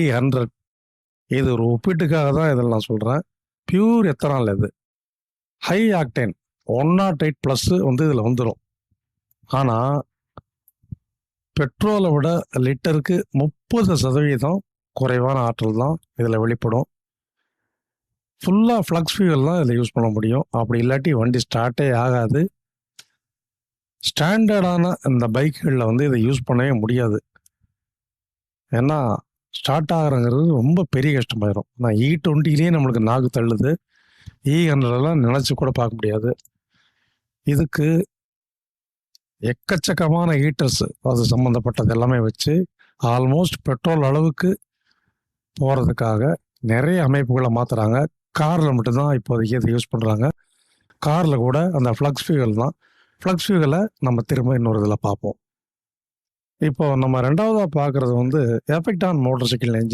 100 இது ஒரு ஒப்பீட்டுக்காக தான் இதில் நான் சொல்கிறேன். பியூர் எத்தனால் இது. ஹை ஆக்டேன் 108 ப்ளஸ் வந்து இதில் வந்துடும். ஆனால் பெட்ரோலை விட லிட்டருக்கு 30% குறைவான ஆற்றல் தான் இதில் வெளிப்படும். ஃபுல்லாக ஃப்ளக்ஸ் ஃபியூவல் தான் இதில் யூஸ் பண்ண முடியும். அப்படி இல்லாட்டி வண்டி ஸ்டார்ட்டே ஆகாது. ஸ்டாண்டர்டான இந்த பைக்குகளில் வந்து இதை யூஸ் பண்ணவே முடியாது. ஏன்னா ஸ்டார்ட் ஆகிறங்கிறது ரொம்ப பெரிய கஷ்டமாயிரும். நான் E20லேயே நம்மளுக்கு நாக்கு தள்ளுது. E100 நினச்சி கூட பார்க்க முடியாது. இதுக்கு எக்கச்சக்கமான ஹீட்டர்ஸ் அது சம்மந்தப்பட்டது எல்லாமே வச்சு ஆல்மோஸ்ட் பெட்ரோல் அளவுக்கு போகிறதுக்காக நிறைய அமைப்புகளை மாற்றுறாங்க. காரில் மட்டும்தான் இப்போதைக்கு இதை யூஸ் பண்ணுறாங்க. காரில் கூட அந்த ஃப்ளக்ஸ் ஃபியூவல் தான். ஃப்ளக்ஸ் ஃபியூவலை நம்ம திரும்ப இன்னொரு இதில் பார்ப்போம். இப்போ நம்ம ரெண்டாவதாக பார்க்குறது வந்து effect on motor cycle engine.